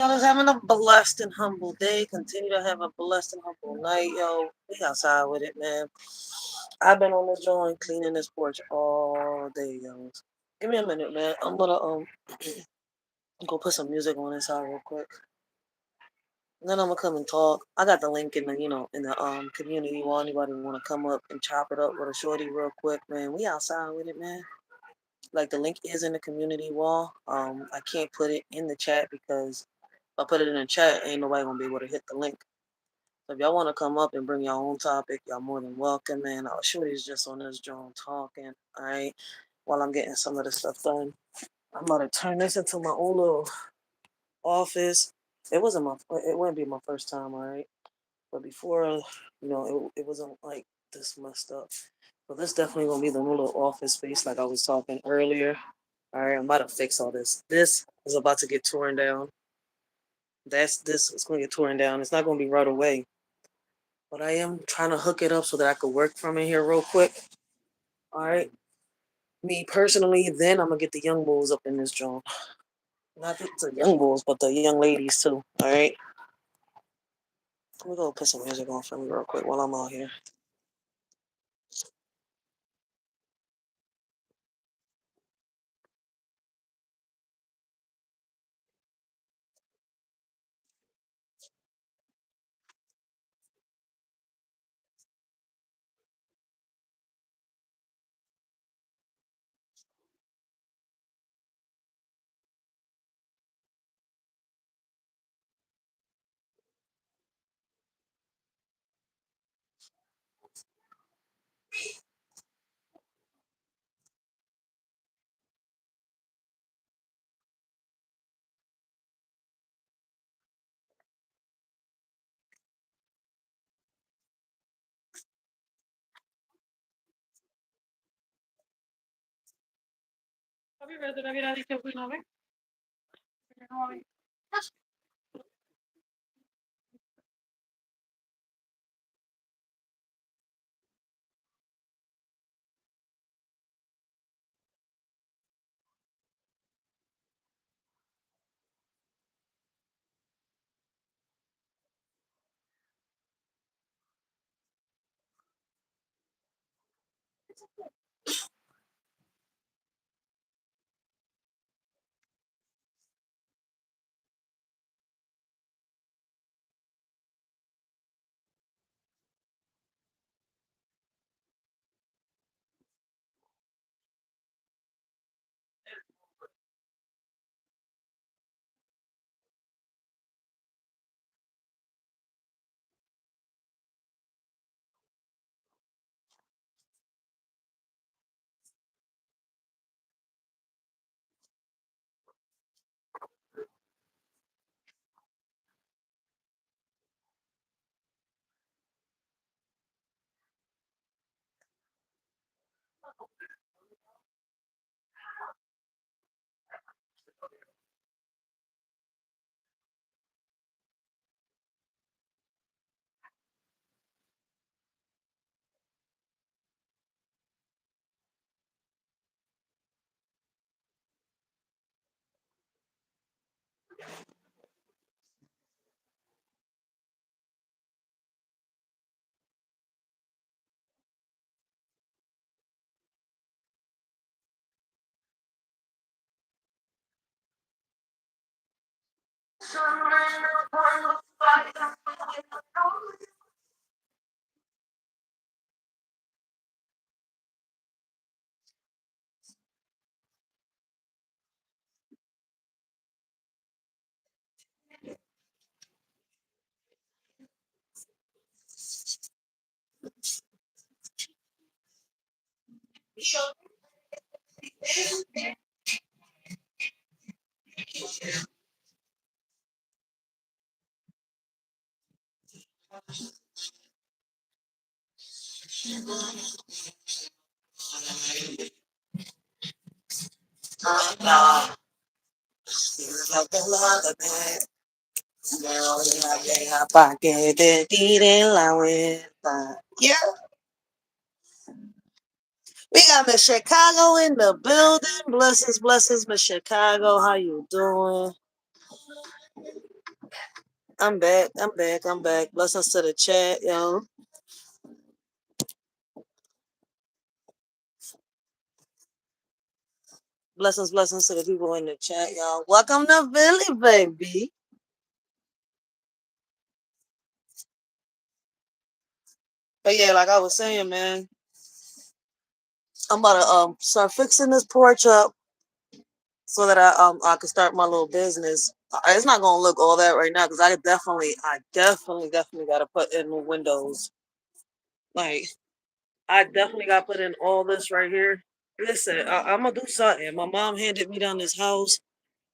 Y'all is having a blessed and humble day. Continue to have a blessed and humble night, yo. We outside with it, man. I've been on this joint cleaning this porch all day, yo. Give me a minute, man. I'm gonna go put some music on inside real quick. And then I'm gonna come and talk. I got the link in the community wall. Anybody wanna come up and chop it up with a shorty real quick, man. We outside with it, man. Like the link is in the community wall. I can't put it in the chat because if I put it in the chat, ain't nobody gonna be able to hit the link. So if y'all want to come up and bring your own topic, y'all more than welcome, man. Our shorty's just on this drone talking, all right, while I'm getting some of this stuff done. I'm gonna turn this into my own little office. It wouldn't be my first time, all right. But before, it wasn't like this messed up. But this definitely gonna be the new little office space, like I was talking earlier. All right, I'm about to fix all this. This is about to get torn down. This is gonna get torn down. It's not gonna be right away. But I am trying to hook it up so that I could work from in here real quick. All right. Me personally, then I'm gonna get the young bulls up in this joint. Not the young bulls, but the young ladies too. All right. Let me go put some music on for me real quick while I'm out here. Yeah, we got Miss Chicago in the building. Blessings, blessings, Miss Chicago. How you doing? I'm back. I'm back. I'm back. Blessings to the chat, yo. Blessings, blessings to the people in the chat, y'all. Welcome to Philly, baby. But yeah, like I was saying, man, I'm about to start fixing this porch up so that I can start my little business. It's not gonna look all that right now because I definitely got to put in new windows. Like I definitely got to put in all this right here. Listen, I'm gonna do something. My mom handed me down this house.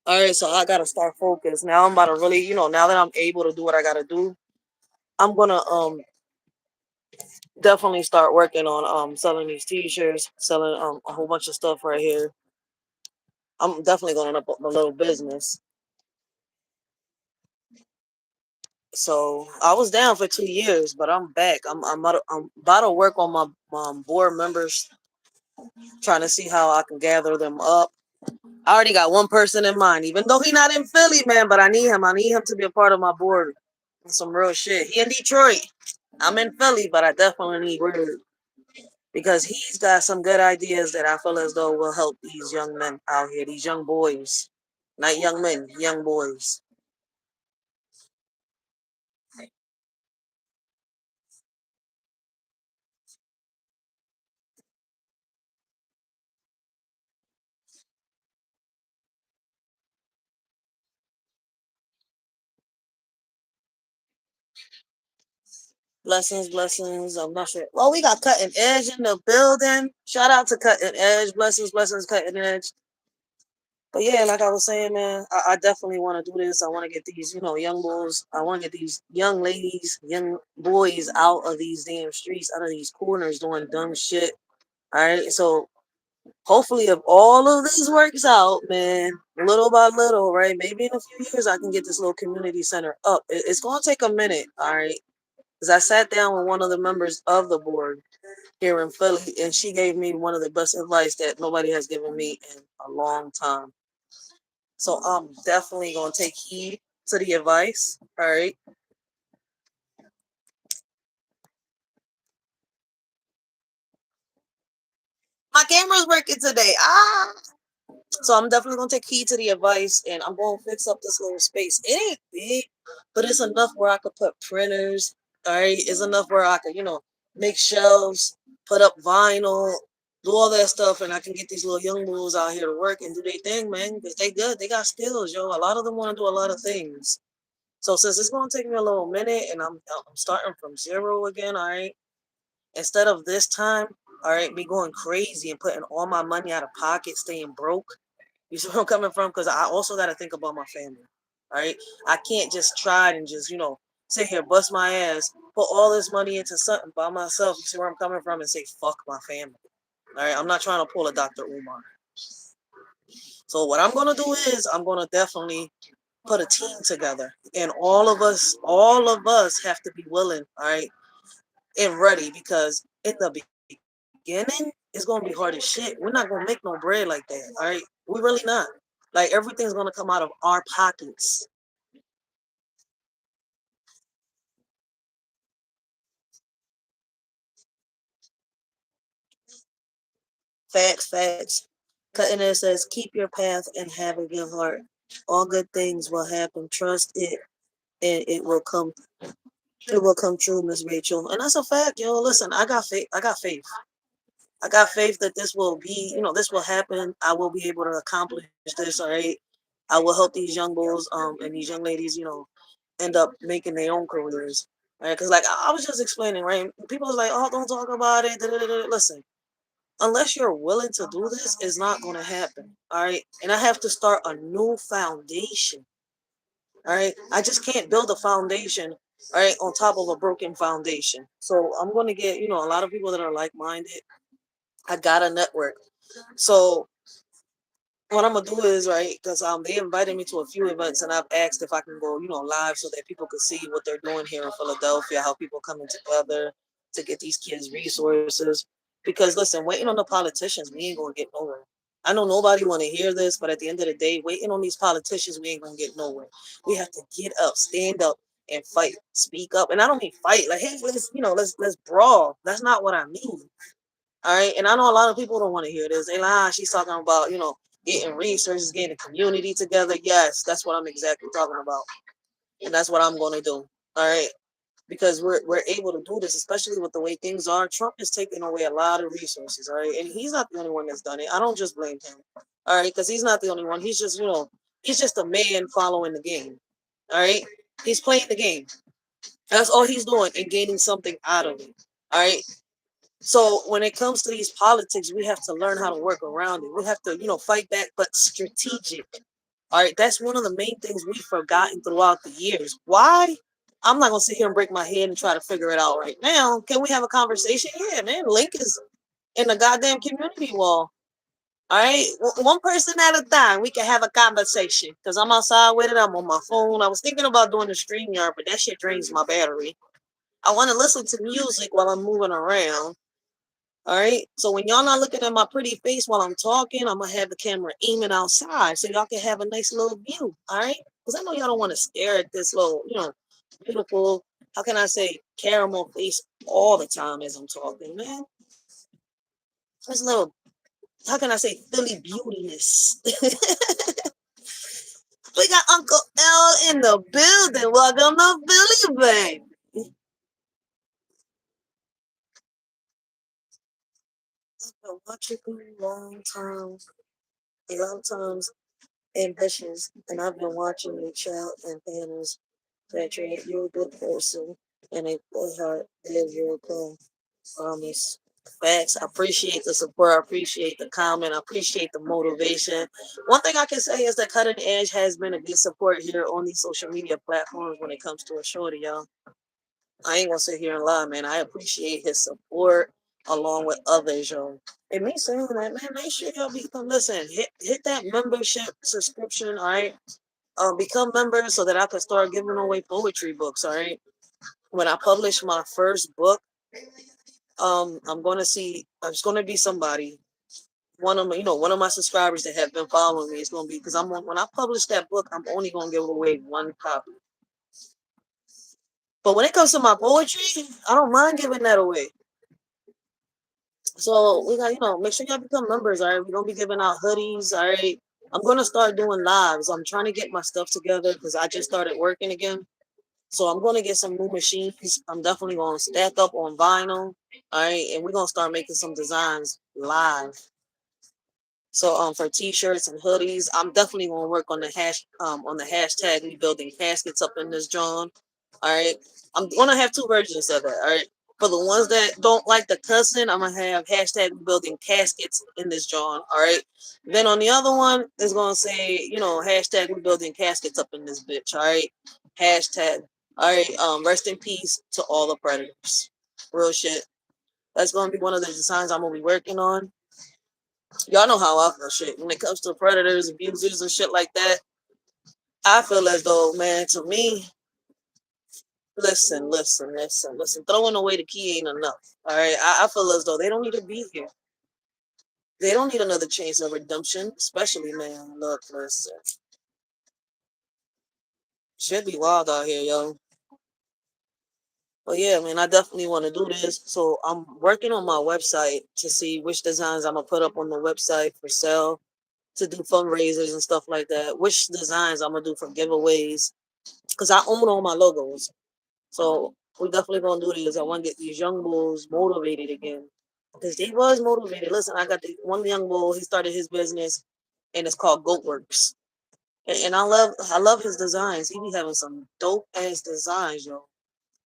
All right, so I gotta start focus. Now I'm about to really, now that I'm able to do what I gotta do, I'm gonna definitely start working on selling these t-shirts, selling a whole bunch of stuff right here. I'm definitely going up a little business. So I was down for 2 years, but I'm back. I'm about to work on my board members, trying to see how I can gather them up. I already got one person in mind, even though he's not in Philly, man. But I need him. I need him to be a part of my board. Some real shit. He in Detroit. I'm in Philly, but I definitely need word because he's got some good ideas that I feel as though will help these young men out here, these young boys, not young men, young boys. Blessings, blessings. I'm not sure. Well, we got Cutting Edge in the building. Shout out to Cutting Edge. Blessings, blessings, Cutting Edge. But yeah, like I was saying, man, I definitely want to do this. I want to get these, young boys. I want to get these young ladies, young boys out of these damn streets, out of these corners doing dumb shit. All right. So hopefully, if all of this works out, man, little by little, right? Maybe in a few years, I can get this little community center up. It's going to take a minute. All right. Because I sat down with one of the members of the board here in Philly, and she gave me one of the best advice that nobody has given me in a long time. So I'm definitely gonna take heed to the advice. All right. My camera's working today. Ah. So I'm definitely gonna take heed to the advice, and I'm gonna fix up this little space. It ain't big, but it's enough where I could put printers. All right, it's enough where I could, make shelves, put up vinyl, do all that stuff, and I can get these little young bulls out here to work and do their thing, man. Because they good, they got skills, yo. A lot of them want to do a lot of things. So since it's gonna take me a little minute, and I'm starting from zero again, all right. Instead of this time, all right, me going crazy and putting all my money out of pocket, staying broke. You see where I'm coming from? Because I also got to think about my family. All right. I can't just try and just, sit here, bust my ass, put all this money into something by myself. You see where I'm coming from? And say, fuck my family. All right. I'm not trying to pull a Dr. Umar. So what I'm going to do is I'm going to definitely put a team together. And all of us have to be willing, all right, and ready because in the beginning, it's gonna be hard as shit. We're not gonna make no bread like that. All right. We really not. Like everything's gonna come out of our pockets. Facts, facts. Cutting it says, keep your path and have a good heart. All good things will happen. Trust it and it will come true, Miss Rachel. And that's a fact, yo. Listen, I got faith. I got faith. I got faith that this will be, this will happen. I will be able to accomplish this, all right. I will help these young bulls, and these young ladies, end up making their own careers. Right? Because like I was just explaining, right? People was like, oh, don't talk about it. Da, da, da, da. Listen, unless you're willing to do this, it's not gonna happen. All right. And I have to start a new foundation. All right. I just can't build a foundation, all right, on top of a broken foundation. So I'm gonna get, a lot of people that are like-minded. I got a network. So what I'm gonna do is right because they invited me to a few events and I've asked if I can go live so that people can see what they're doing here in Philadelphia, how people coming together to get these kids resources. Because listen, waiting on the politicians, we ain't gonna get nowhere. I know nobody want to hear this, but at the end of the day, waiting on these politicians, we ain't gonna get nowhere. We have to get up, stand up, and fight, speak up. And I don't mean fight like, hey, let's brawl. That's not what I mean. All right. And I know a lot of people don't want to hear this. They like, she's talking about, getting resources, getting the community together. Yes, that's what I'm exactly talking about. And that's what I'm going to do. All right. Because we're able to do this, especially with the way things are. Trump is taking away a lot of resources. All right. And he's not the only one that's done it. I don't just blame him. All right. Because he's not the only one. He's just, he's just a man following the game. All right. He's playing the game. That's all he's doing and gaining something out of it. All right. So when it comes to these politics, we have to learn how to work around it. We have to, fight back, but strategic. All right, that's one of the main things we've forgotten throughout the years. Why? I'm not gonna sit here and break my head and try to figure it out right now. Can we have a conversation? Yeah, man. Link is in the goddamn community wall. All right, one person at a time. We can have a conversation because I'm outside with it. I'm on my phone. I was thinking about doing the StreamYard, but that shit drains my battery. I want to listen to music while I'm moving around. All right. So when y'all not looking at my pretty face while I'm talking, I'm gonna have the camera aiming outside so y'all can have a nice little view. All right. Because I know y'all don't want to stare at this little, beautiful, how can I say, caramel face all the time as I'm talking, man. This little, how can I say, Philly beautiness. We got Uncle L in the building. Welcome to Philly, babe. I've been watching you a long times ambitions, and I've been watching your child and panels that you're a good person and a good heart live your goal. Promise. Facts. I appreciate the support. I appreciate the comment. I appreciate the motivation. One thing I can say is that Cutting Edge has been a good support here on these social media platforms when it comes to a shorty, y'all. I ain't gonna sit here and lie, man. I appreciate his support along with others, yo. And me saying that, man, make sure y'all become listen, hit that membership subscription, all right? Become members so that I can start giving away poetry books, all right? When I publish my first book, I'm gonna see it's gonna be somebody, one of my subscribers that have been following me is gonna be because when I publish that book, I'm only gonna give away one copy. But when it comes to my poetry, I don't mind giving that away. So we got, make sure y'all become members, all right? We're gonna be giving out hoodies, all right? I'm gonna start doing lives. I'm trying to get my stuff together because I just started working again. So I'm gonna get some new machines. I'm definitely gonna stack up on vinyl, all right? And we're gonna start making some designs live. So for t-shirts and hoodies, I'm definitely gonna work on the hashtag we building caskets up in this John. All right. I'm gonna have two versions of that. All right. For the ones that don't like the cussing, I'm gonna have hashtag we building caskets in this John. All right. Then on the other one is gonna say, hashtag we building caskets up in this bitch. All right. Hashtag. All right. Rest in peace to all the predators. Real shit. That's gonna be one of the designs I'm gonna be working on. Y'all know how I feel shit. When it comes to predators, abusers, and shit like that, I feel as though, man, to me, listen. Throwing away the key ain't enough. All right. I feel as though they don't need to be here. They don't need another chance of redemption, especially, man. Look, listen. Should be wild out here, yo. But yeah, man, I definitely want to do this. So I'm working on my website to see which designs I'm gonna put up on the website for sale to do fundraisers and stuff like that. Which designs I'm gonna do for giveaways because I own all my logos. So we definitely gonna do this. I want to get these young bulls motivated again because they was motivated. Listen, I got one young bull. He started his business, and it's called Goat Works. And I love his designs. He be having some dope ass designs, yo.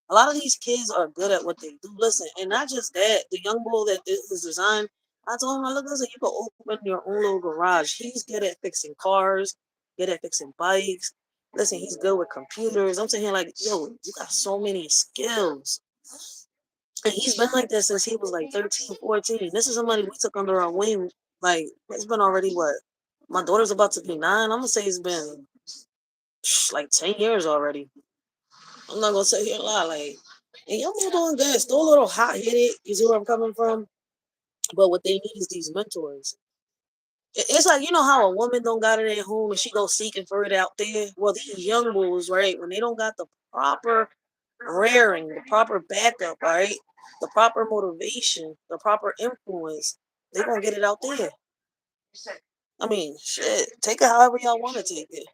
A lot of these kids are good at what they do. Listen, and not just that. The young bull that did his design, I told him, look, listen, you can open your own little garage. He's good at fixing cars, good at fixing bikes. Listen, he's good with computers. I'm saying, like, yo, you got so many skills. And he's been like that since he was like 13, 14. This is somebody we took under our wing. Like, it's been already what? My daughter's about to be 9. I'm going to say it's been like 10 years already. I'm not going to sit here and lie. Like, and y'all doing good. Still a little hot headed. You see where I'm coming from? But what they need is these mentors. It's like, you know how a woman don't got it at home and she go seeking for it out there? Well, these young bulls, right? When they don't got the proper rearing, the proper backup, all right, the proper motivation, the proper influence, they're gonna get it out there. I mean, shit, take it however y'all want to take it.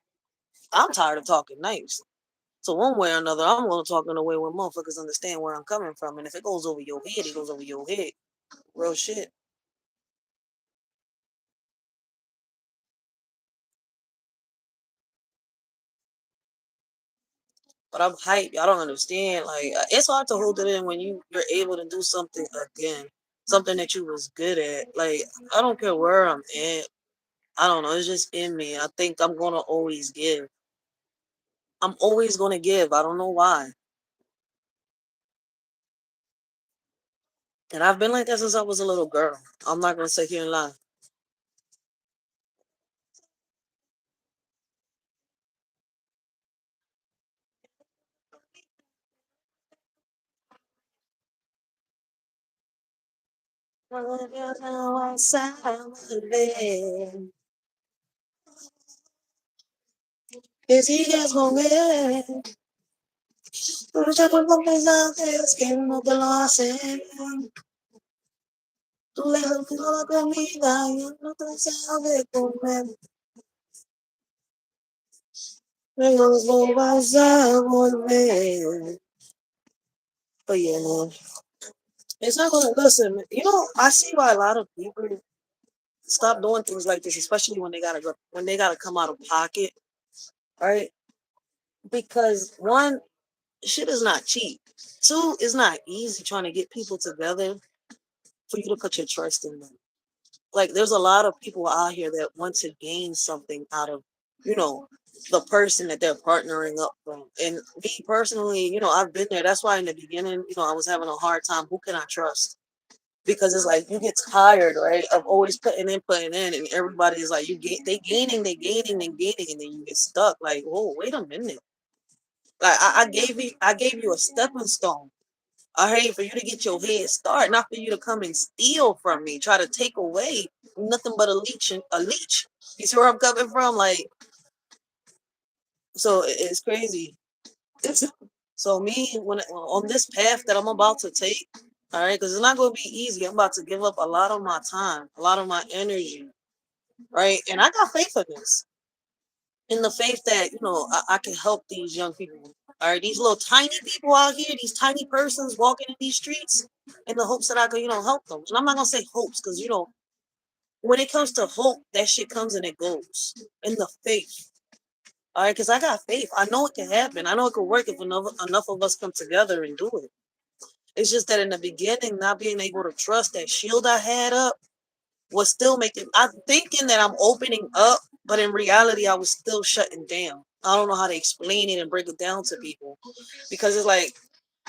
I'm tired of talking nice. So one way or another, I'm gonna talk in a way where motherfuckers understand where I'm coming from. And if it goes over your head, it goes over your head. Real shit. But I'm hyped. I don't understand. Like it's hard to hold it in when you're able to do something again, something that you was good at. Like I don't care where I'm at. I don't know. It's just in me. I think I'm gonna always give. I'm always gonna give. I don't know why. And I've been like that since I was a little girl. I'm not gonna sit here and lie. Que sigas con él. Lucha por complaceres que no te lo hacen. Tú le das toda la comida y él no te sabe comer. Luego no vas a volver. But yeah, man. It's not gonna listen. You know, I see why a lot of people stop doing things like this, especially when they gotta come out of pocket, right? Because one, shit is not cheap. Two, it's not easy trying to get people together for you to put your trust in them. Like there's a lot of people out here that want to gain something out of, you know, the person that they're partnering up from. And me personally, you know, I've been there. That's why in the beginning, you know, I was having a hard time. Who can I trust? Because it's like you get tired, right, of always putting in, and everybody's like they gaining, and then you get stuck. Like, oh, wait a minute. Like I gave you a stepping stone. I hate for you to get your head start, not for you to come and steal from me, try to take away nothing but a leech. You see where I'm coming from? Like, so it's crazy. So me, when on this path that I'm about to take, all right, because it's not going to be easy. I'm about to give up a lot of my time, a lot of my energy, right? And I got faith in this, in the faith that I can help these young people. All right, these little tiny people out here, these tiny persons walking in these streets, in the hopes that I can, help them. And I'm not gonna say hopes, because when it comes to hope, that shit comes and it goes. In the faith, all right, because I got faith. I know it can happen. I know it can work if enough of us come together and do it. It's just that in the beginning, not being able to trust that shield I had up was still making. I'm thinking that I'm opening up, but in reality, I was still shutting down. I don't know how to explain it and break it down to people, because it's like,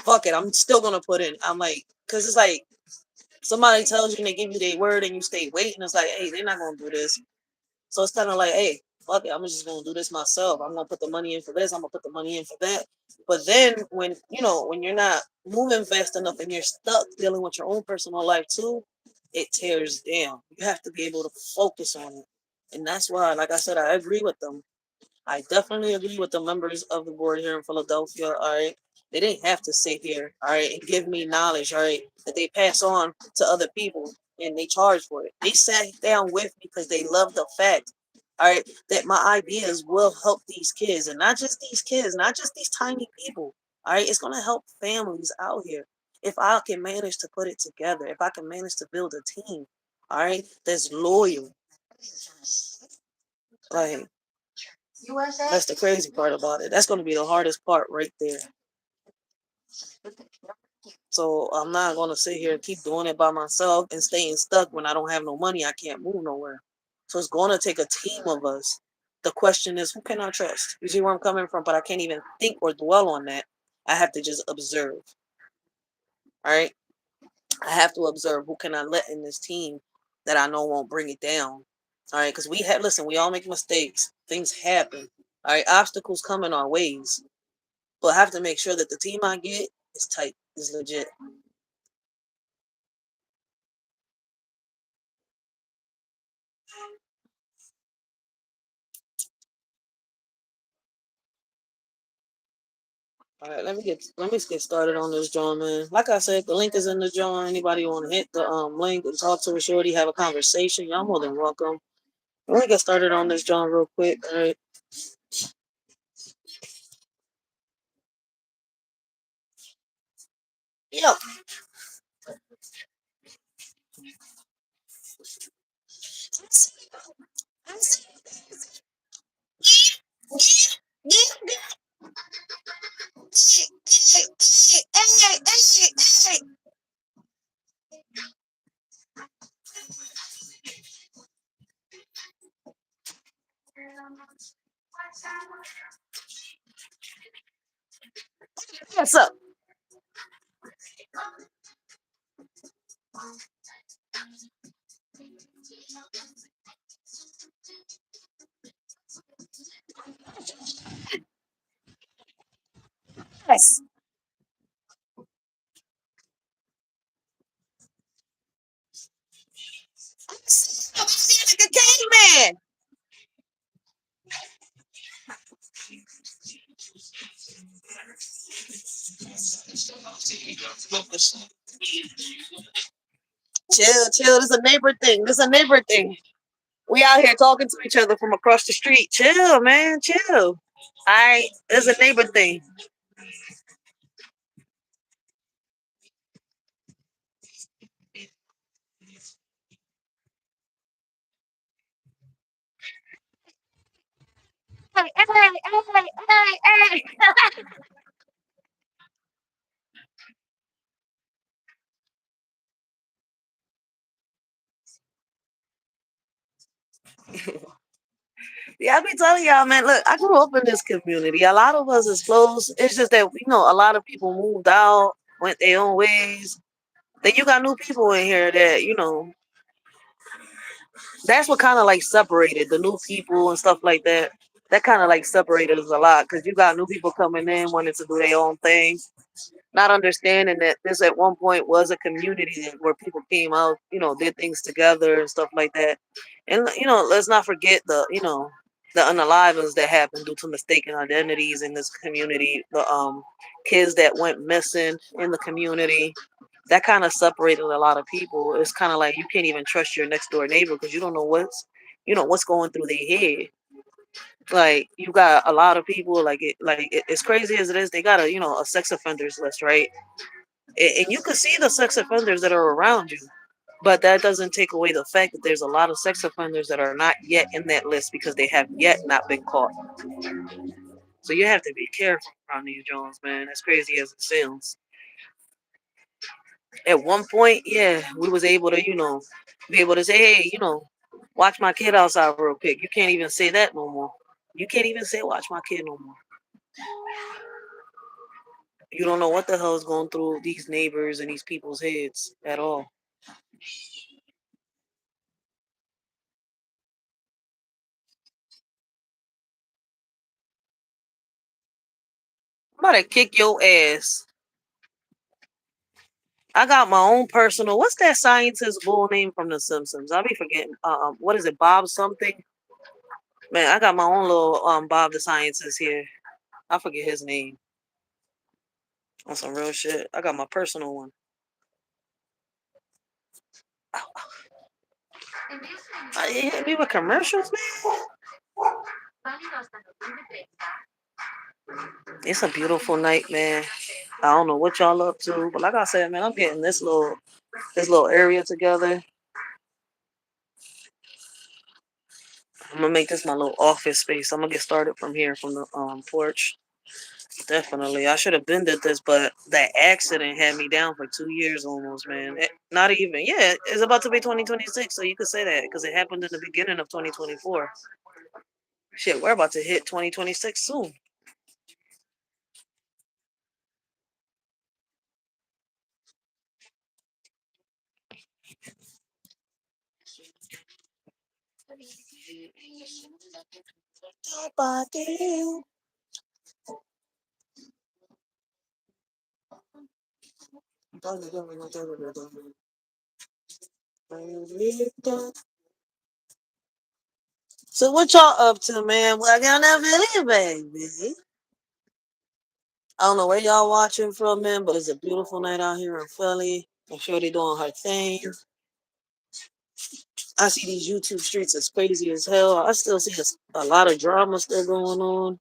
fuck it, I'm still gonna put in. I'm like, because it's like somebody tells you and they give you their word and you stay waiting. It's like, hey, they're not gonna do this. So it's kind of like, hey, fuck it, I'm just gonna do this myself. I'm gonna put the money in for this. I'm gonna put the money in for that. But then when you're not moving fast enough and you're stuck dealing with your own personal life too, it tears down. You have to be able to focus on it, and that's why, like I said, I agree with them. I definitely agree with the members of the board here in Philadelphia. All right. They didn't have to sit here, all right, and give me knowledge, all right, that they pass on to other people and they charge for it. They sat down with me because they love the fact, all right, that my ideas will help these kids, and not just these kids, not just these tiny people. All right. It's gonna help families out here. If I can manage to put it together, if I can manage to build a team, all right, that's loyal. Like that's the crazy part about it. That's going to be the hardest part right there. So I'm not going to sit here and keep doing it by myself and staying stuck when I don't have no money. I can't move nowhere. So it's going to take a team of us. The question is, who can I trust? You see where I'm coming from? But I can't even think or dwell on that. I have to just observe. All right. I have to observe who can I let in this team that I know won't bring it down. All right. Because listen, we all make mistakes. Things happen. All right. Obstacles come in our ways. But I have to make sure that the team I get is tight, is legit. All right, let me get started on this joint, man. Like I said, the link is in the joint. Anybody want to hit the link and talk to a shorty, have a conversation? Y'all more than welcome. Let me get started on this joint real quick. All right. Yo. What's up? Yes. Like a caveman. Chill, chill. This is a neighbor thing. This is a neighbor thing. We out here talking to each other from across the street. Chill, man. Chill. All right. This is a neighbor thing. Hey, hey, hey, hey, hey. Yeah, I be telling y'all, man. Look, I grew up in this community. A lot of us is close. It's just that a lot of people moved out, went their own ways. Then you got new people in here that that's what kind of like separated the new people and stuff like that. That kind of like separated us a lot because you got new people coming in wanting to do their own thing, not understanding that this at one point was a community where people came out, did things together and stuff like that. And let's not forget the unalivings that happened due to mistaken identities in this community. The kids that went missing in the community. That kind of separated a lot of people. It's kind of like you can't even trust your next door neighbor because you don't know what's going through their head. Like you got a lot of people as crazy as it is, they got a sex offenders list, right? And you can see the sex offenders that are around you, but that doesn't take away the fact that there's a lot of sex offenders that are not yet in that list because they have yet not been caught. So you have to be careful around these Jones, man. As crazy as it sounds. At one point, yeah, we was able to, be able to say, hey, watch my kid outside real quick. You can't even say that no more. You can't even say watch my kid no more. You don't know what the hell is going through these neighbors and these people's heads at all. I'm about to kick your ass. I got my own personal. What's that scientist bull name from The Simpsons? I'll be forgetting. What is it? Bob something. Man, I got my own little Bob the scientist here. I forget his name. On some real shit. I got my personal one. You hit me with commercials, man. It's a beautiful night, man. I don't know what y'all up to, but like I said, man, I'm getting this little area together. I'm gonna make this my little office space. I'm gonna get started from here from the porch. Definitely, I should have been did this, but that accident had me down for 2 years almost, man. Not even, yeah, it's about to be 2026, so you could say that because it happened in the beginning of 2024. Shit, we're about to hit 2026 soon. So what y'all up to, man? Well, I got that video, baby. I don't know where y'all watching from, man, but it's a beautiful night out here in Philly. I'm sure they doing her thing. I see these YouTube streets as crazy as hell. I still see a lot of drama still going on.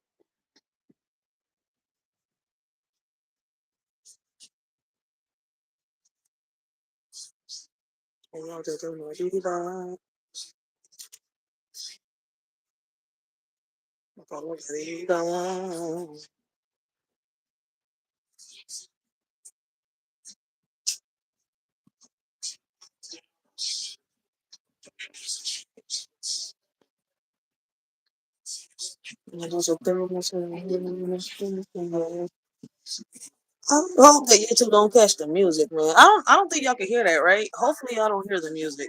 I hope that YouTube don't catch the music, man. I don't think y'all can hear that, right? Hopefully y'all don't hear the music.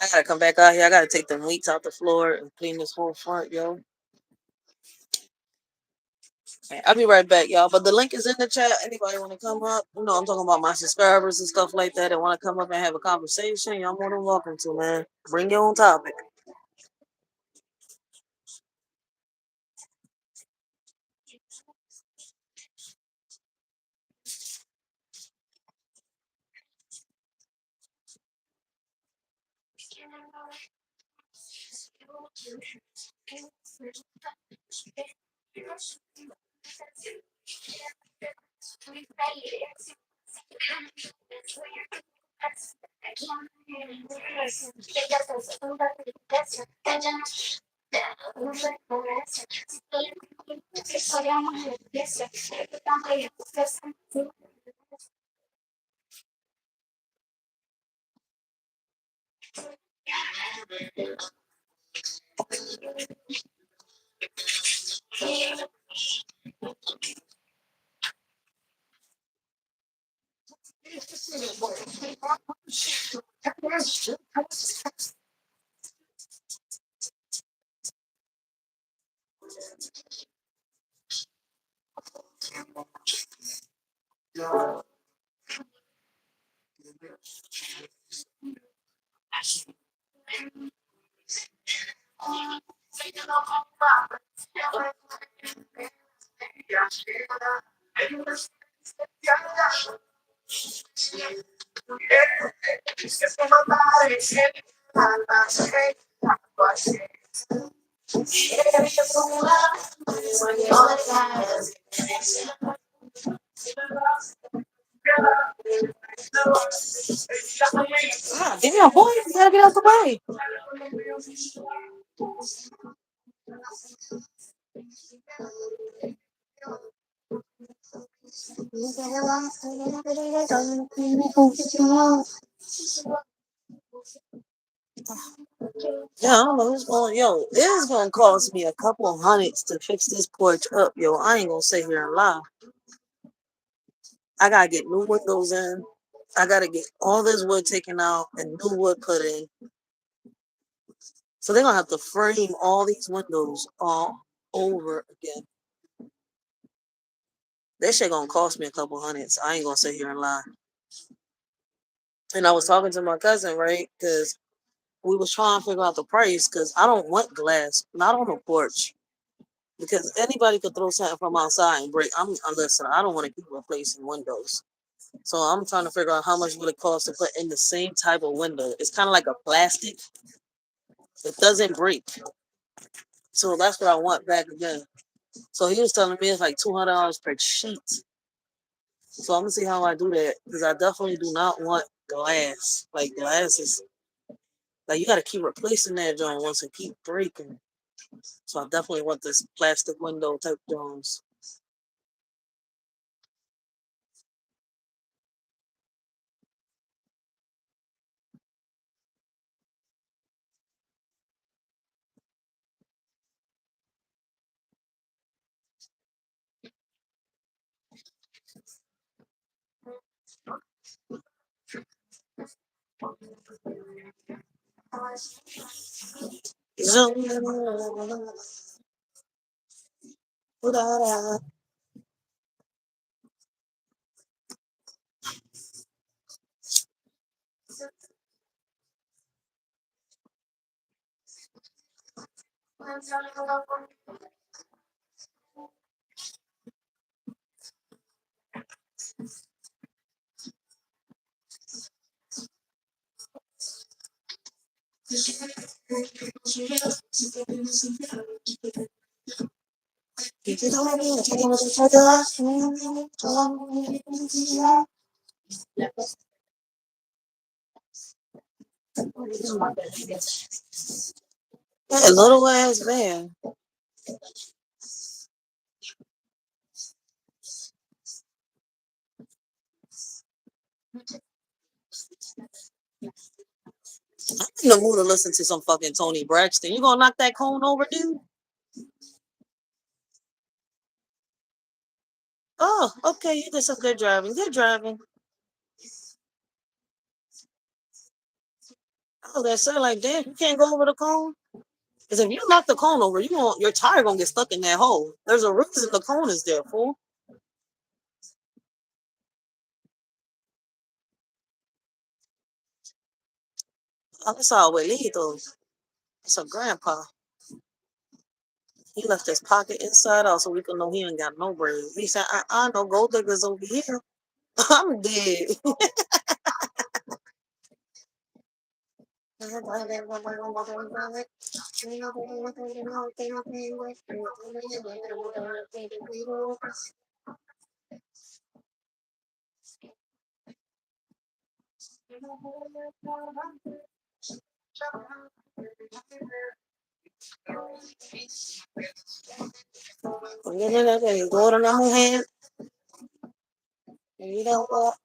I gotta come back out here. I gotta take the weights out the floor and clean this whole front, yo. I'll be right back, y'all. But the link is in the chat. Anybody want to come up? You know, I'm talking about my subscribers and stuff like that. That want to come up and have a conversation. Y'all more than welcome to, man. Bring your own topic. Ah, damn, boy, you gotta get out the way. Yeah, I don't know who's going. Yo, it is gonna cost me a couple of hundreds to fix this porch up, yo. I ain't gonna sit here and lie. I gotta get new windows in. I gotta get all this wood taken out and new wood put in. So they're gonna have to frame all these windows all over again. That shit gonna cost me a couple hundreds. I ain't gonna sit here and lie. And I was talking to my cousin, right? Because we was trying to figure out the price. Because I don't want glass, not on the porch. Because anybody could throw something from outside and break. Listen. I don't want to keep replacing windows. So I'm trying to figure out how much would it cost to put in the same type of window. It's kind of like a plastic. It doesn't break. So that's what I want back again. So he was telling me it's like $200 per sheet. So I'm gonna see how I do that because I definitely do not want glass. Like glass is like you got to keep replacing that joint once it keep breaking. So I definitely want this plastic window type joints. That little ass man. I'm in the mood to listen to some fucking Tony Braxton. You gonna knock that cone over, dude? Oh, okay. You did some good driving. Good driving. Oh, that sound like damn. You can't go over the cone. Because if you knock the cone over, your tire gonna get stuck in that hole. There's a reason the cone is there, fool. Oh, that's all Abuelito. It's a grandpa. He left his pocket inside out so we can know he ain't got no brains. He said, I know gold diggers over here. I'm dead. Go to my hand. You know what?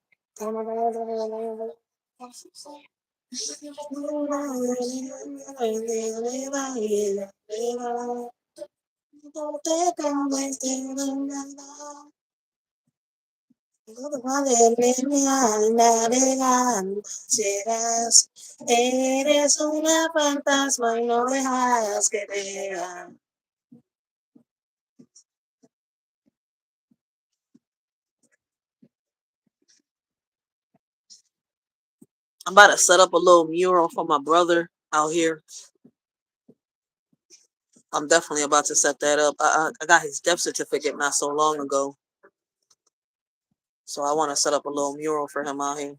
Serás, eres una fantasma y no dejas que vea. I'm about to set up a little mural for my brother out here. I'm definitely about to set that up. I got his death certificate not so long ago. So I want to set up a little mural for him out here.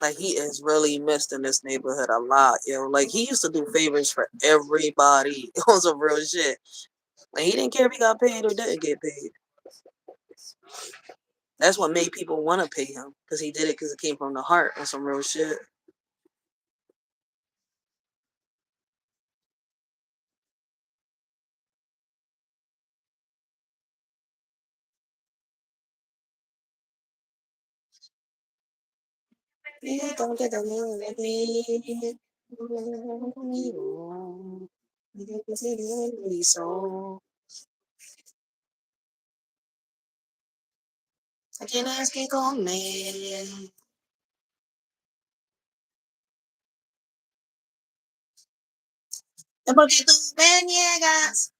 Like, he is really missed in this neighborhood a lot, yo. Like, he used to do favors for everybody. It was a real shit. Like, he didn't care if he got paid or didn't get paid. That's what made people want to pay him. Because he did it because it came from the heart and some real shit. Tienes que comer. Es porque tú me niegas.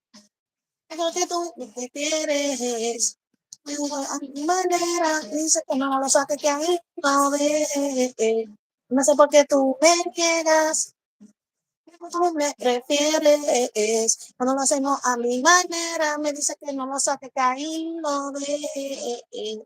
Es porque tú me prefieres. Me digo a mi manera. Dice que no lo saque que ahí no ve. No sé por qué tú me niegas. Tú me prefieres. Cuando lo hacemos a mi manera. Me dice que no lo saque que ahí no ve.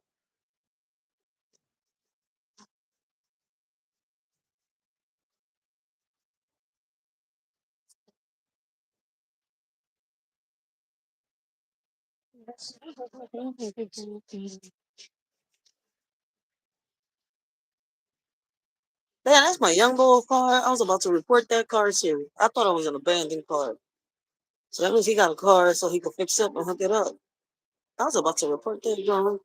Man, that's my young boy car. I was about to report that car too. I thought it was an abandoned car. So that means he got a car so he could fix it up and hook it up. I was about to report that, John.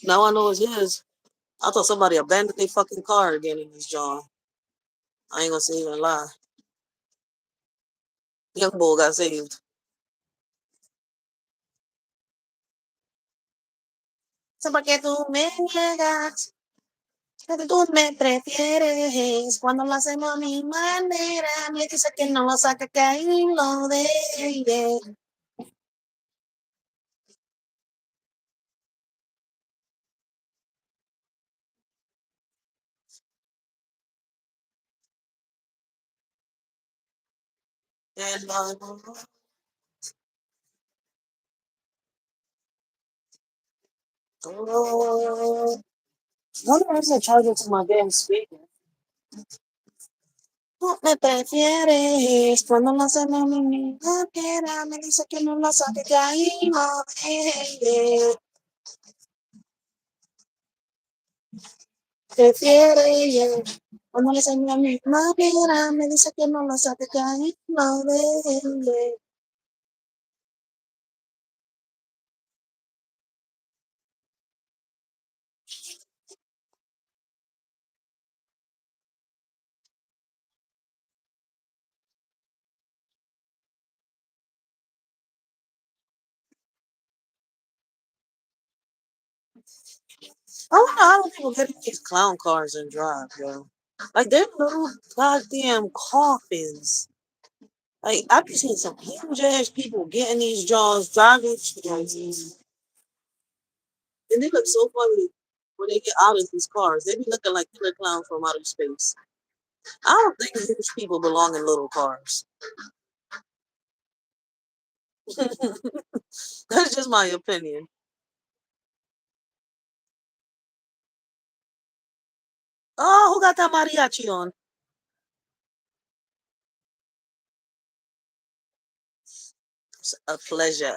Now I know it's his. I thought somebody abandoned their fucking car again in this John. I ain't gonna say even lie. Young boy got saved. So porque tú me niegas, porque tú me prefieres. Cuando lo hacemos a mi manera, me dice que no lo saque, que ahí lo deje. And wonder if I charge it to my damn speaker. No me prefieres cuando no se me quiera, me dice que no la saque de ahí, no deje. Prefiere, yeah. Cuando le enseño a mi manera, me dice que no la saque de ahí, no deje. I wonder how people get in these clown cars and drive, yo. Like, they're little goddamn coffins. Like, I've been seeing some huge ass people getting these jaws, driving, and they look so funny when they get out of these cars. They be looking like killer clowns from outer space. I don't think huge people belong in little cars. That's just my opinion. Oh, who got that mariachi on? It's a pleasure.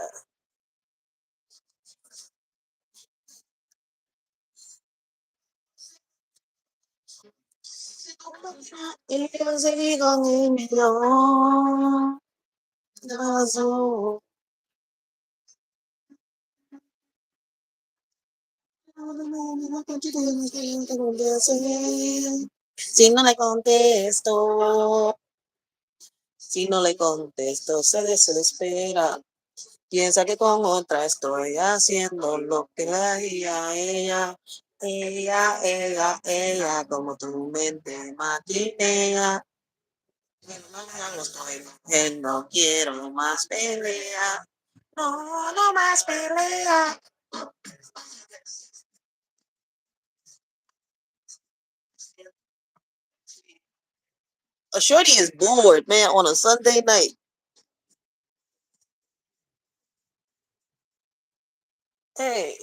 Si no le contesto, si no le contesto, se desespera. Piensa que con otra estoy haciendo lo que hacía ella. Ella, como tu mente maquinea. No estoy mujer, no quiero más pelea. No, no más pelea. A shorty is bored, man, on a Sunday night. Hey,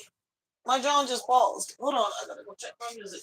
my drone just paused. Hold on, I gotta go check my music.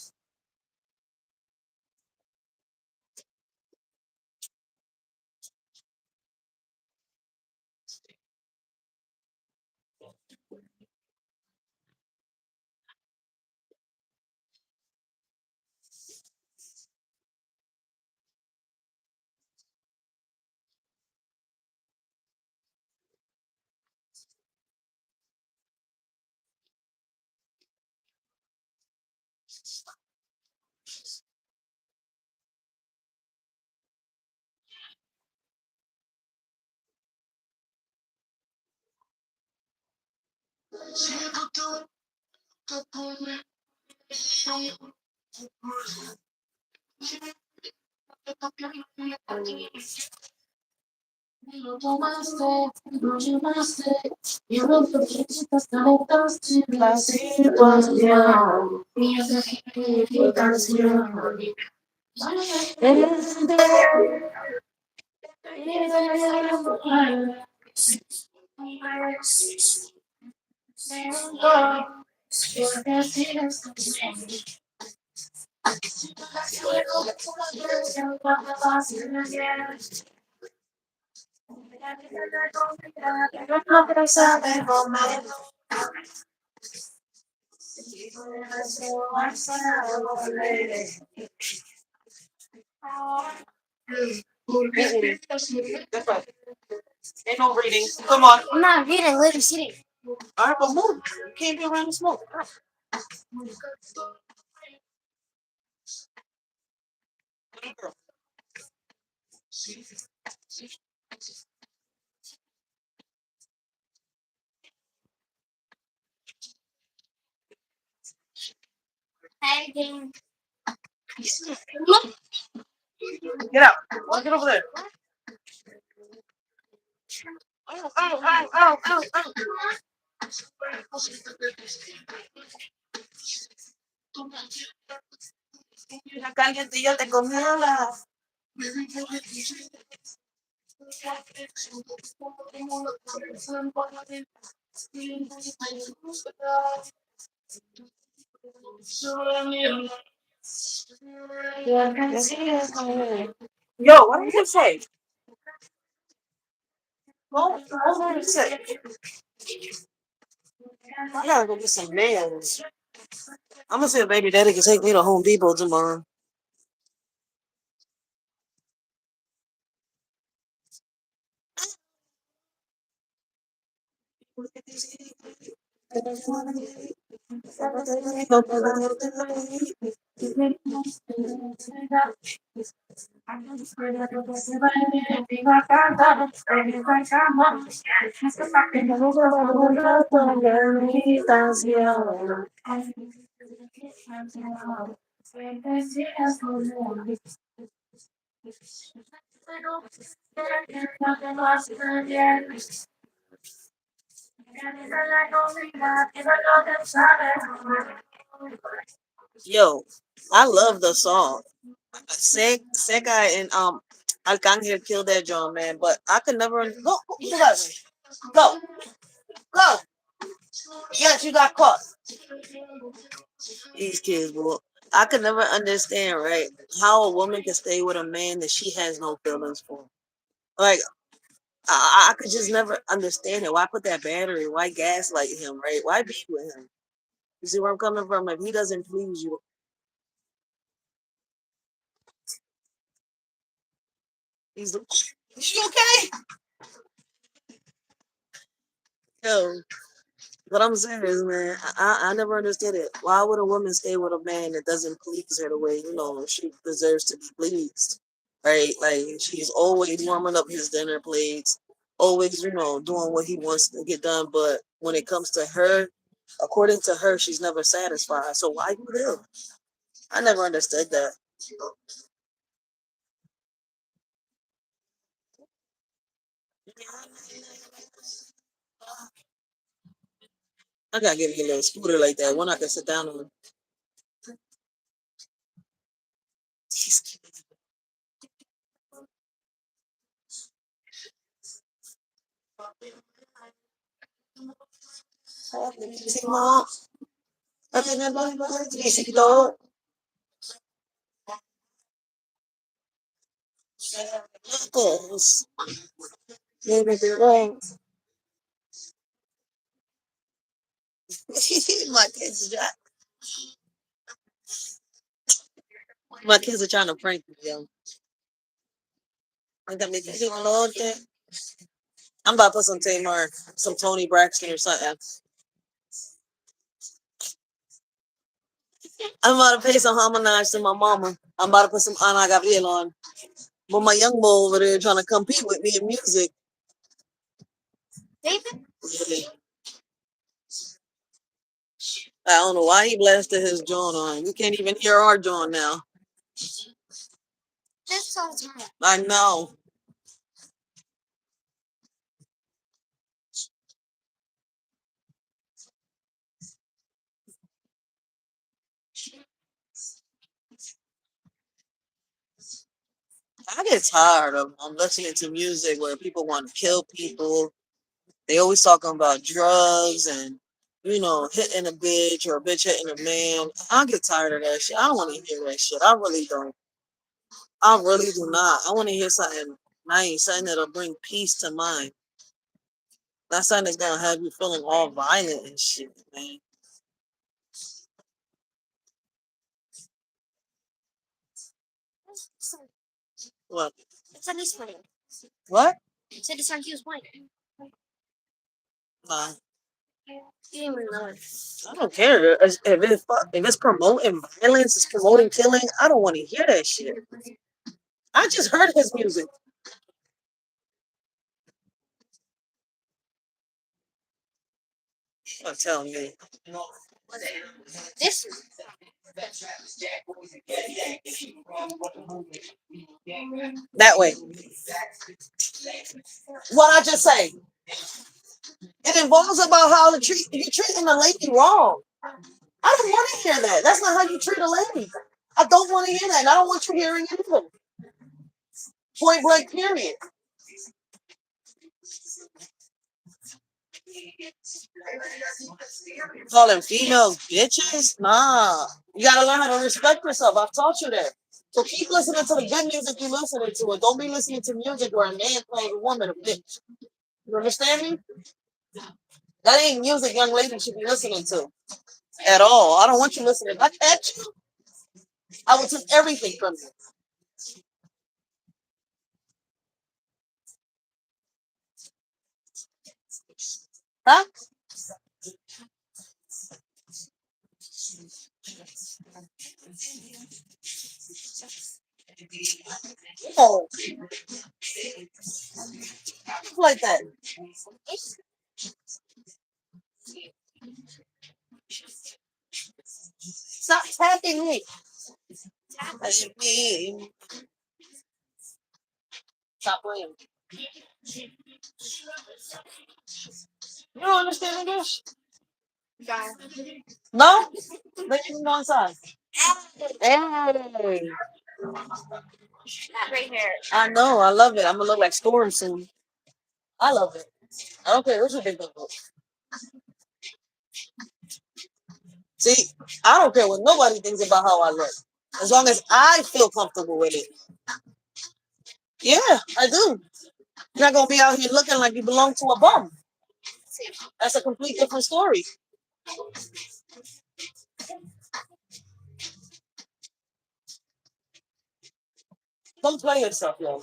La situación. Ain't no reading. Come on. I'm not reading, literally sitting. All right, but move. You can't be around the smoke. Get out. Get over there. La caliente ya te comió la. Yo, what did you say? What did you say? I gotta go get some nails. I'm gonna see if baby daddy can take me to Home Depot tomorrow. Yo, I love the song. Sega and Arcangel killed that John, man. But I could never go that way. Go, go. Yes, you got caught. These kids, boy. I could never understand, right? How a woman can stay with a man that she has no feelings for. Like I could just never understand it. Why put that battery? Why gaslight him, right? Why be with him? You see where I'm coming from? If he doesn't please you, he's the. Is you okay? Yo, what I'm saying is, man, I never understood it. Why would a woman stay with a man that doesn't please her the way she deserves to be pleased, right? Like she's always warming up his dinner plates, always doing what he wants to get done. But when it comes to her, according to her, she's never satisfied. So why you there? I never understood that. I gotta get me a little scooter like that, one I can sit down on. My kids, my kids are trying to prank me, yo. I got me thinking a little bit. I'm about to put some Tamar, some Tony Braxton or something. I'm about to pay some homage to my mama. I'm about to put some Ana Gabriel on. But my young boy over there trying to compete with me in music. Yeah. I don't know why he blasted his joint on. You can't even hear our joint now. I know. I get tired of listening to music where people want to kill people. They always talking about drugs and hitting a bitch or a bitch hitting a man. I get tired of that shit. I don't want to hear that shit. I really don't. I really do not. I want to hear something nice, something that'll bring peace to mind. Not something that's gonna have you feeling all violent and shit, man. What? What? Nah. I don't care. If it's promoting violence, it's promoting killing. I don't want to hear that shit. I just heard his music. Don't tell me. That way. What I just say? It involves about how you're treating a lady wrong. I don't want to hear that. That's not how you treat a lady. I don't want to hear that. And I don't want you hearing it either. Point blank, period. Calling females bitches? Nah. You gotta learn how to respect yourself. I've taught you that. So keep listening to the good music you're listening to, and don't be listening to music where a man calls a woman a bitch. You understand me? That ain't music young ladies should be listening to at all. I don't want you listening. If I catch you, I will take everything from you. Huh? Oh, like that. Stop tapping me. Tapping me. Stop playing. You don't understand English? No? Then you can go inside. Hey. I know, I love it. I'm gonna look like Storm soon. I love it. I don't care what you think of it. See, I don't care what nobody thinks about how I look. As long as I feel comfortable with it. Yeah, I do. You're not gonna be out here looking like you belong to a bum. That's a complete different story. Don't play yourself, yo.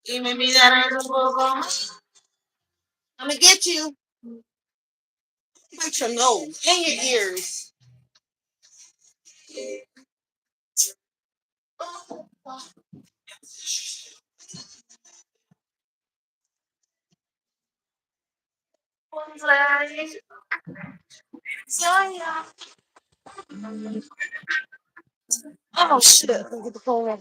Give me that I'm gonna get you. Bite your nose and your ears. Oh shit! Get the phone.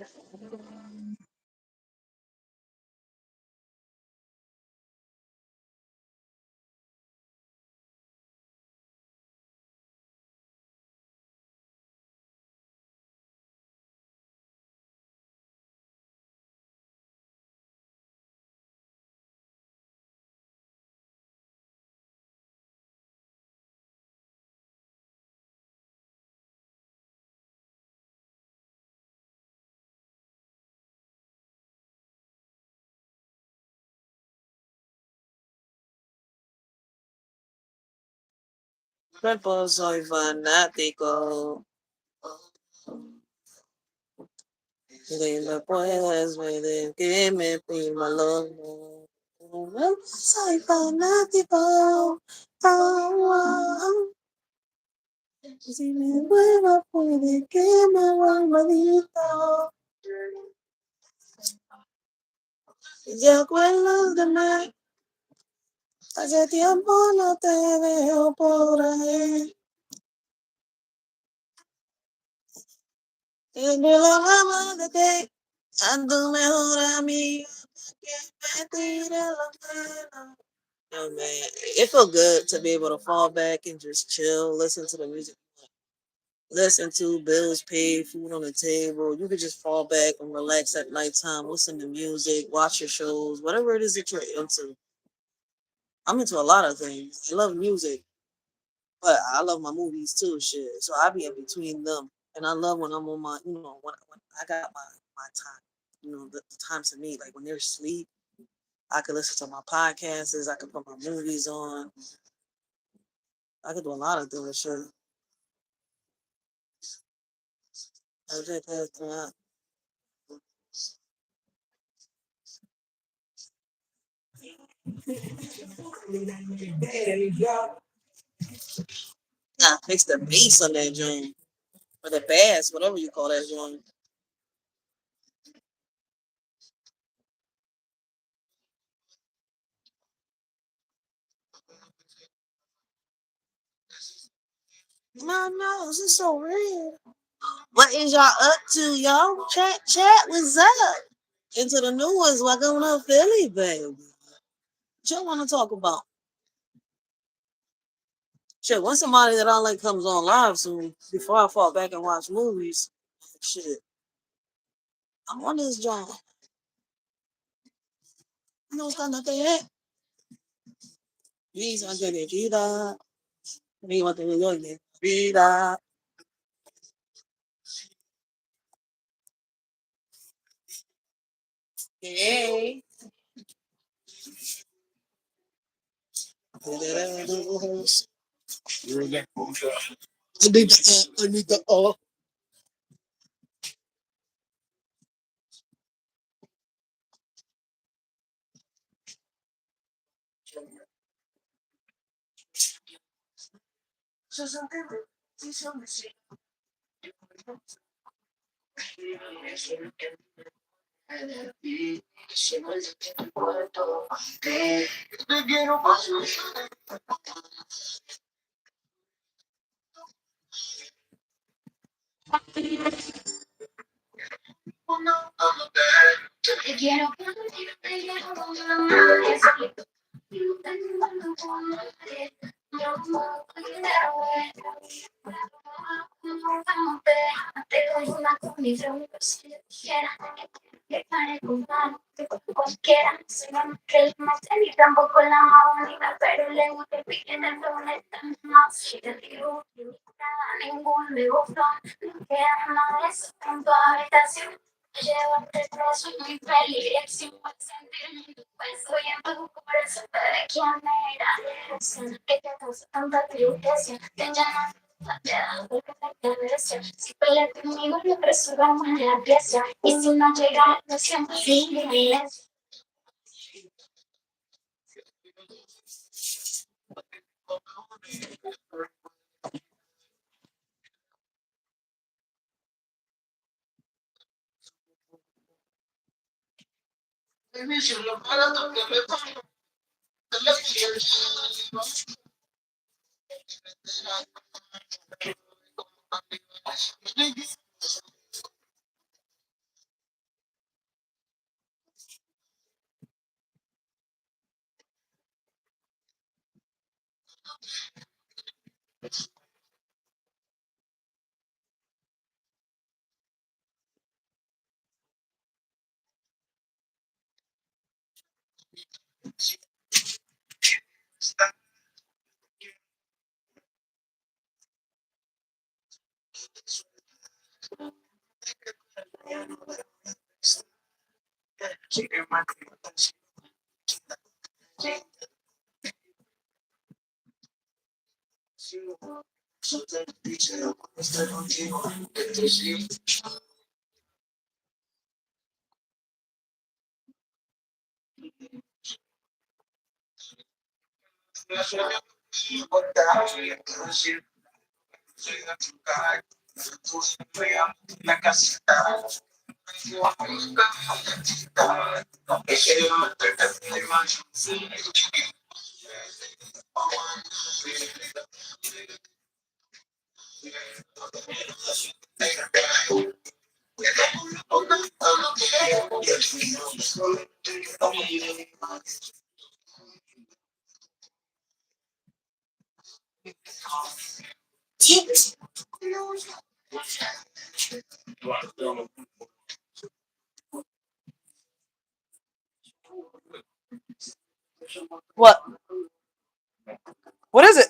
Cuerpo soy fanático. Dime puedes pedir que me prima los soy fanático. Oh, oh. Si me vuelvo puede que me vuelva adicto. Ya acuerdas de mí. Hace tiempo no te veo por ahí. Y me lo vamos de ti. A tu mejor amigo que me tire la pena. Oh man, it felt good to be able to fall back and just chill, listen to the music, listen to bills paid, food on the table. You could just fall back and relax at nighttime, listen to music, watch your shows, whatever it is that you're into. I'm into a lot of things. I love music, but I love my movies too, shit. So I be in between them. And I love when I'm on my, when I got my time, the time to meet. Like when they're asleep, I could listen to my podcasts, I could put my movies on. I could do a lot of different shit. I just had to, fix the bass on that joint. Or the bass, whatever you call that joint. My nose is so red. What is y'all up to, y'all? Chat, what's up? Into the new ones, what going on, Philly, baby? What y'all want to talk about? Shit, when somebody that I like comes on live soon, before I fall back and watch movies, shit, I'm on this joint. No están de Visa que de vida, viva te doy de vida. Hey. I need the What? What is it?